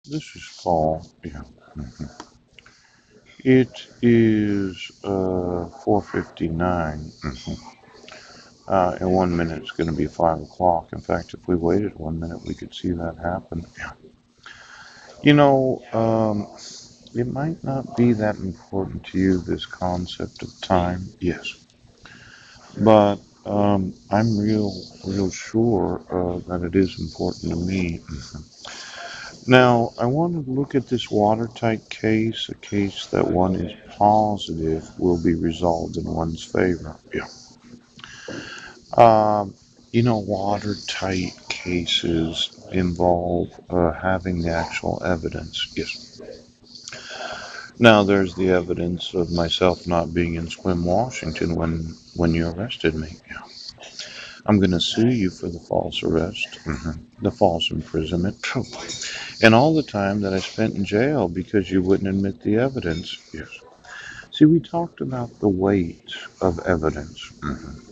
This is Paul. Yeah. Mhm. It is 4:59. In 1 minute it's going to be 5 o'clock. In fact, if we waited 1 minute, we could see that happen. Yeah. You know, it might not be that important to you, this concept of time. Yes. But I'm real sure that it is important to me. Now, I want to look at this watertight case, a case that one is positive will be resolved in one's favor. Yeah. Um, watertight cases involve having the actual evidence. Yes. Now, there's the evidence of myself not being in Sequim, Washington when you arrested me. Yeah. I'm going to sue you for the false arrest, the false imprisonment, and all the time that I spent in jail because you wouldn't admit the evidence. Yes. See, we talked about the weight of evidence,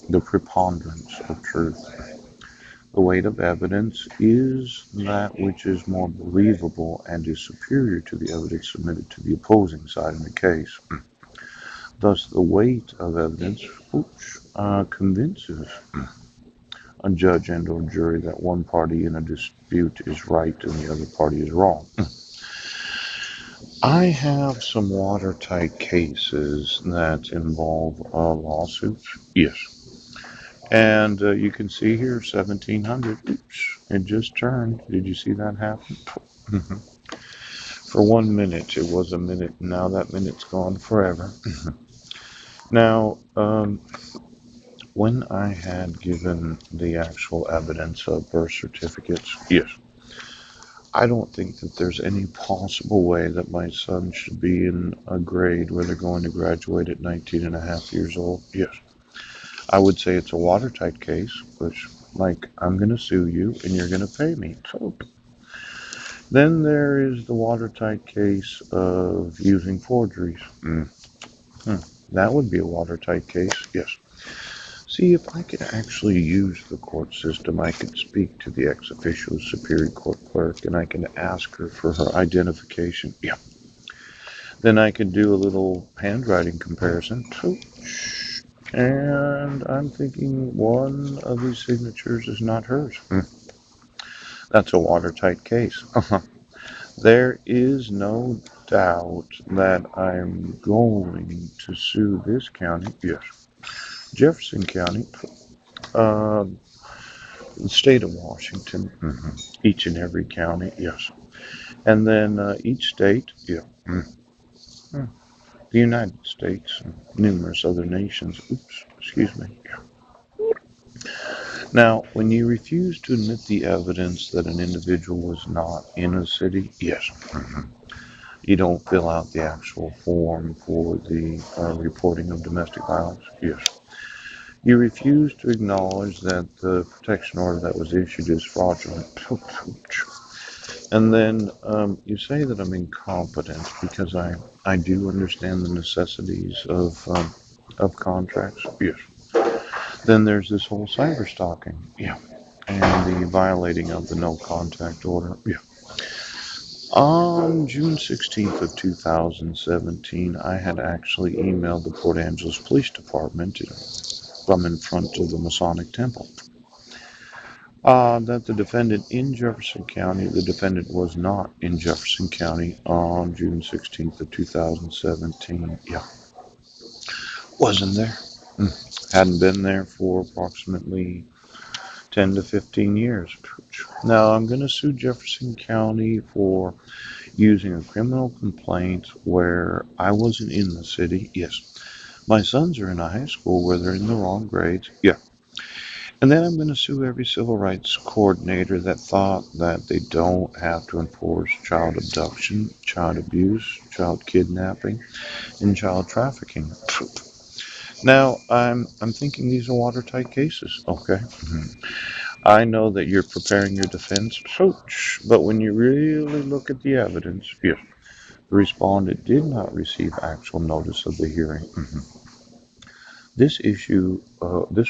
the preponderance of truth. The weight of evidence is that which is more believable and is superior to the evidence submitted to the opposing side in the case. Thus, the weight of evidence convinces a judge and or jury that one party in a dispute is right and the other party is wrong. I have some watertight cases that involve lawsuits. Yes. And you can see here 1700. Oops, it just turned. Did you see that happen? For 1 minute, it was a minute. Now that minute's gone forever. Now, when I had given the actual evidence of birth certificates, yes, I don't think that there's any possible way that my son should be in a grade where they're going to graduate at 19 and a half years old. Yes. I would say it's a watertight case, which, like, I'm going to sue you and you're going to pay me. So then there is the watertight case of using forgeries. That would be a watertight case, yes. See, if I could actually use the court system, I could speak to the ex officio superior court clerk and I can ask her for her identification. Yeah. Then I could do a little handwriting comparison. And I'm thinking one of these signatures is not hers. That's a watertight case. There is no doubt that I'm going to sue this county. Yes. Jefferson County, uh, the state of Washington, each and every county, yes. And then each state, yeah. Mm. The United States and numerous other nations. Oops, excuse me. Yeah. Now, when you refuse to admit the evidence that an individual was not in a city, yes, you don't fill out the actual form for the reporting of domestic violence, yes. You refuse to acknowledge that the protection order that was issued is fraudulent. And then you say that I'm incompetent because I do understand the necessities of contracts. Yes. Then there's this whole cyber stalking. Yeah. And the violating of the no contact order. Yeah. On June 16th of 2017, I had actually emailed the Port Angeles Police Department from in front of the Masonic Temple that the defendant in Jefferson County, the defendant was not in Jefferson County on June 16th of 2017. Yeah, wasn't there. Hadn't been there for approximately 10 to 15 years. Now I'm going to sue Jefferson County for using a criminal complaint where I wasn't in the city. Yes. My sons are in a high school where they're in the wrong grades. Yeah. And then I'm going to sue every civil rights coordinator that thought that they don't have to enforce child abduction, child abuse, child kidnapping, and child trafficking. Now, I'm thinking these are watertight cases, okay? I know that you're preparing your defense, but when you really look at the evidence, yes, the respondent did not receive actual notice of the hearing. This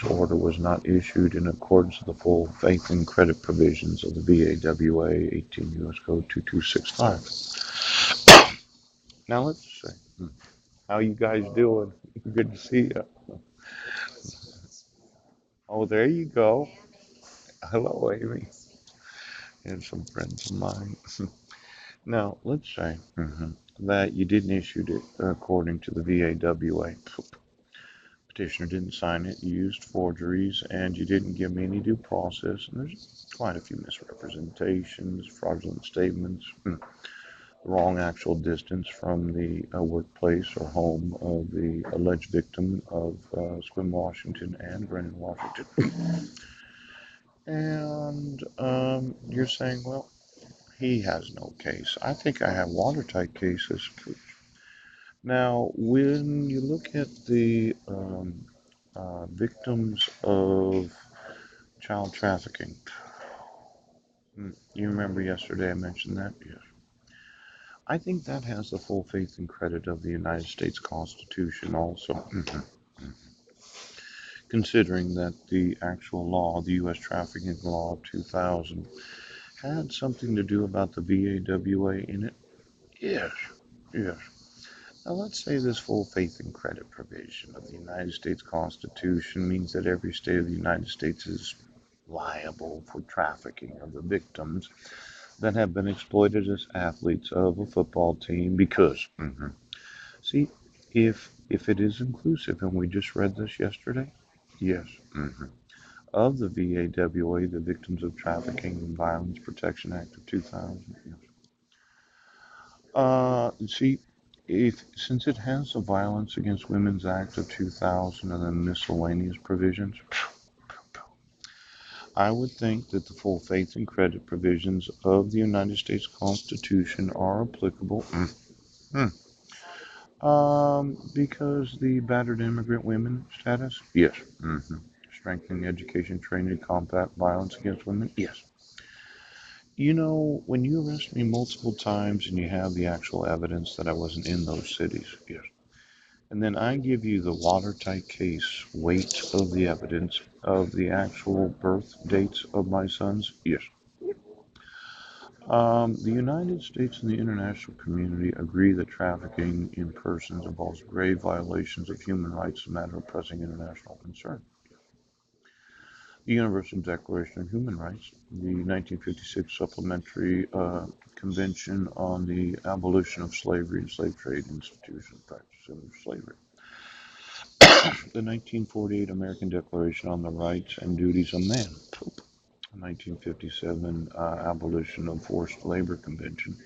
order was not issued in accordance with the full faith and credit provisions of the VAWA 18 U.S. Code 2265. Now let's see. How you guys doing? Good to see you. Oh, there you go. Hello, Amy, and some friends of mine. Now, let's say that you didn't issue it according to the VAWA. Petitioner didn't sign it, you used forgeries, and you didn't give me any due process. And there's quite a few misrepresentations, fraudulent statements, wrong actual distance from the workplace or home of the alleged victim of Sequim, Washington and Brennan, Washington. And you're saying, well, he has no case. I think I have watertight cases. Now, when you look at the victims of child trafficking, you remember yesterday I mentioned that? Yes. I think that has the full faith and credit of the United States Constitution also. Considering that the actual law, the U.S. Trafficking Law of 2000, had something to do about the VAWA in it? Yes, yes. Now let's say this full faith and credit provision of the United States Constitution means that every state of the United States is liable for trafficking of the victims that have been exploited as athletes of a football team because, see, if it is inclusive, and we just read this yesterday, yes, of the VAWA, the Victims of Trafficking and Violence Protection Act of 2000. Yes. See, if since it has the Violence Against Women's Act of 2000 and then miscellaneous provisions, I would think that the full faith and credit provisions of the United States Constitution are applicable. Because the battered immigrant women status? Yes. Strengthening education, training to combat violence against women? Yes. You know, when you arrest me multiple times and you have the actual evidence that I wasn't in those cities? Yes. And then I give you the watertight case weight of the evidence of the actual birth dates of my sons? Yes. The United States and the international community agree that trafficking in persons involves grave violations of human rights, a matter of pressing international concern. The Universal Declaration of Human Rights, the 1956 Supplementary Convention on the Abolition of Slavery and Slave Trade Institutions, Practice of Slavery, the 1948 American Declaration on the Rights and Duties of Man, 1957 Abolition of Forced Labor Convention,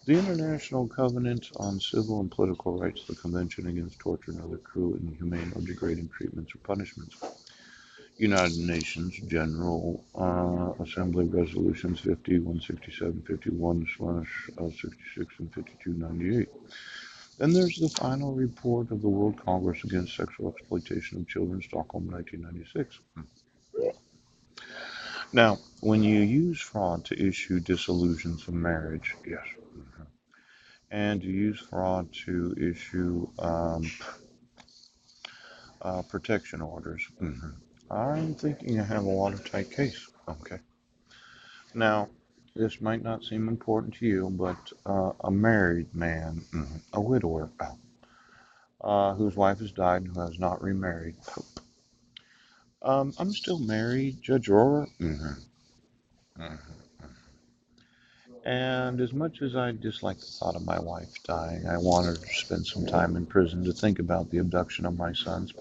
the International Covenant on Civil and Political Rights, the Convention Against Torture and Other Cruel, Inhumane, or Degrading Treatments or Punishments, United Nations General Assembly Resolutions 50, 167, 51, 66, and 5298. Then there's the final report of the World Congress Against Sexual Exploitation of Children, Stockholm, 1996. Now, when you use fraud to issue dissolutions of marriage, yes, and you use fraud to issue protection orders, I'm thinking I have a watertight case. Okay. Now, this might not seem important to you, but a married man, a widower, whose wife has died and who has not remarried. I'm still married, Judge Rohrer. And as much as I dislike the thought of my wife dying, I want her to spend some time in prison to think about the abduction of my sons.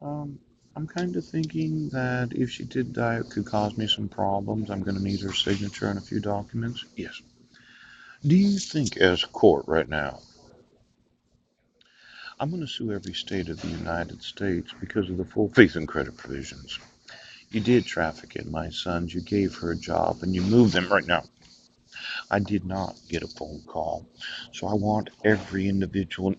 Um, I'm kind of thinking that if she did die, it could cause me some problems. I'm going to need her signature on a few documents. Yes. Do you think, as a court right now, I'm going to sue every state of the United States because of the full faith and credit provisions? You did traffic in my sons. You gave her a job and you moved them right now. I did not get a phone call. So I want every individual.